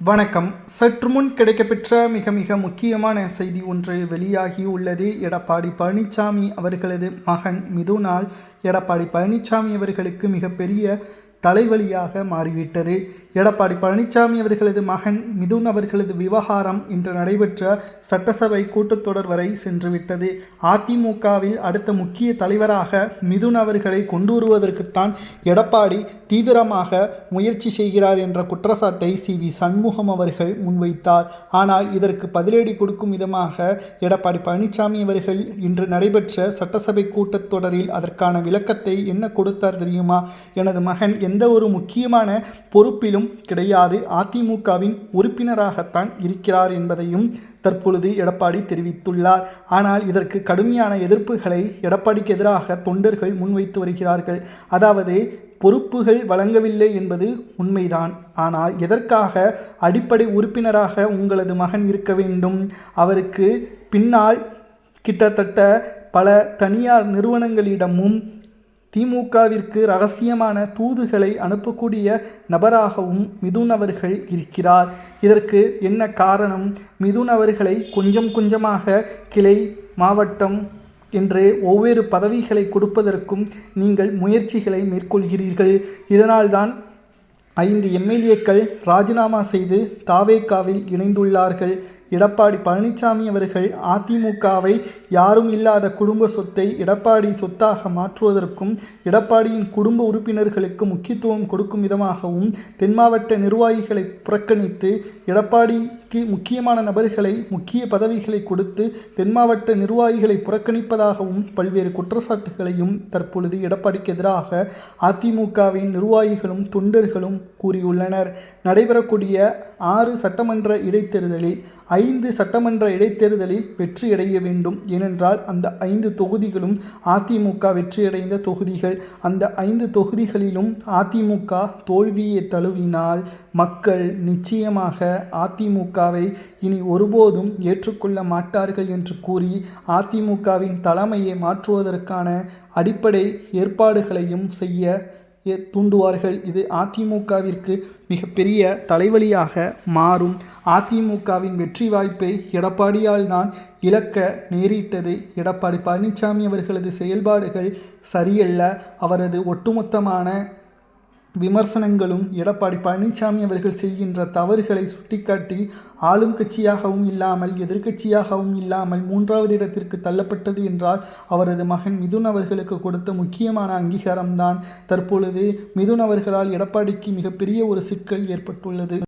வணக்கம். சற்று முன் கிடைக்கப்பெற்ற மிக முக்கியமான செய்தி ஒன்று வெளியாகி உள்ளது. எடப்பாடி பழனிசாமி அவர்களது மகன் மிதுனால் எடப்பாடி பழனிசாமி அவர்களுக்கு மிகப்பெரிய தலைவலியாக மாறிவிட்டது. எடப்பாடி பழனிசாமி அவர்களது மகன் மிதுன் அவர்களது விவகாரம் இன்று நடைபெற்ற சட்டசபை கூட்டத்தொடர் வரை சென்றுவிட்டது. அதிமுகவில் அடுத்த முக்கிய தலைவராக மிதுன் அவர்களை கொண்டு வருவதற்குத்தான் எடப்பாடி தீவிரமாக முயற்சி செய்கிறார் என்ற குற்றச்சாட்டை சி.வி. சண்முகம் அவர்கள் முன்வைத்தார். ஆனால் இதற்கு பதிலடி கொடுக்கும் விதமாக எடப்பாடி பழனிசாமி அவர்கள் இன்று நடைபெற்ற சட்டசபை கூட்டத்தொடரில் அதற்கான விளக்கத்தை என்ன கொடுத்தார் தெரியுமா? எனது மகன் எந்த ஒரு முக்கியமான பொறுப்பிலும் கிடையாது, அதிமுகவின் உறுப்பினராகத்தான் இருக்கிறார் என்பதையும் தற்பொழுது எடப்பாடி தெரிவித்துள்ளார். ஆனால் இதற்கு கடுமையான எதிர்ப்புகளை எடப்பாடிக்கு எதிராக தொண்டர்கள் முன்வைத்து வருகிறார்கள். அதாவது பொறுப்புகள் வழங்கவில்லை என்பது உண்மைதான், ஆனால் எதற்காக அடிப்படை உறுப்பினராக உங்களது மகன் இருக்க வேண்டும்? அவருக்கு பின்னால் கிட்டத்தட்ட பல தனியார் நிறுவனங்களிடமும் திமுகவிற்கு ரகசியமான தூதுகளை அனுப்பக்கூடிய நபராகவும் மிதுன் அவர்கள் இருக்கிறார். இதற்கு என்ன காரணம்? மிதுன் அவர்களை கொஞ்சம் கொஞ்சமாக கிளை, மாவட்டம் என்று ஒவ்வொரு பதவிகளை கொடுப்பதற்கும் நீங்கள் முயற்சிகளை மேற்கொள்கிறீர்கள். இதனால்தான் 5 எம்எல்ஏக்கள் ராஜினாமா செய்து தாவேகாவில் இணைந்துள்ளார்கள். எடப்பாடி பழனிசாமி அவர்கள் அதிமுகவை யாரும் இல்லாத குடும்ப சொத்தை எடப்பாடி சொத்தாக மாற்றுவதற்கும் எடப்பாடியின் குடும்ப உறுப்பினர்களுக்கு முக்கியத்துவம் கொடுக்கும் விதமாகவும் தென் மாவட்ட நிர்வாகிகளை புறக்கணித்து எடப்பாடிக்கு முக்கியமான நபர்களை முக்கிய பதவிகளை கொடுத்து தென் மாவட்ட நிர்வாகிகளை புறக்கணிப்பதாகவும் பல்வேறு குற்றச்சாட்டுகளையும் தற்பொழுது எடப்பாடிக்கு எதிராக அதிமுகவின் நிர்வாகிகளும் தொண்டர்களும் கூறியுள்ளனர். நடைபெறக்கூடிய 6 சட்டமன்ற இடைத்தேர்தலில் 5 சட்டமன்ற இடைத்தேர்தலில் வெற்றியடைய வேண்டும். ஏனென்றால் அந்த 5 தொகுதிகளும் அதிமுக வெற்றியடைந்த தொகுதிகள். அந்த 5 தொகுதிகளிலும் அதிமுக தோல்வியை தழுவினால் மக்கள் நிச்சயமாக அதிமுகவை இனி ஒருபோதும் ஏற்றுக்கொள்ள மாட்டார்கள் என்று கூறி அதிமுகவின் தலைமையை மாற்றுவதற்கான அடிப்படை ஏற்பாடுகளையும் செய்ய தூண்டுவார்கள். இது அதிமுகவிற்கு மிகப்பெரிய தலைவலியாக மாறும். அதிமுகவின் வெற்றி வாய்ப்பை எடப்பாடியால் தான் இழக்க நேரிட்டது. எடப்பாடி பழனிசாமி அவர்களது செயல்பாடுகள் சரியல்ல. அவரது ஒட்டுமொத்தமான விமர்சனங்களும் எடப்பாடி பழனிசாமி அவர்கள் செய்கின்ற தவறுகளை சுட்டிக்காட்டி ஆளும் கட்சியாகவும் இல்லாமல் எதிர்க்கட்சியாகவும் இல்லாமல் 3வது இடத்திற்கு தள்ளப்பட்டது என்றால் அவரது மகன் மிதுன் அவர்களுக்கு கொடுத்த முக்கியமான அங்கீகாரம்தான். தற்பொழுது மிதுன் அவர்களால் எடப்பாடிக்கு மிகப்பெரிய ஒரு சிக்கல் ஏற்பட்டுள்ளது.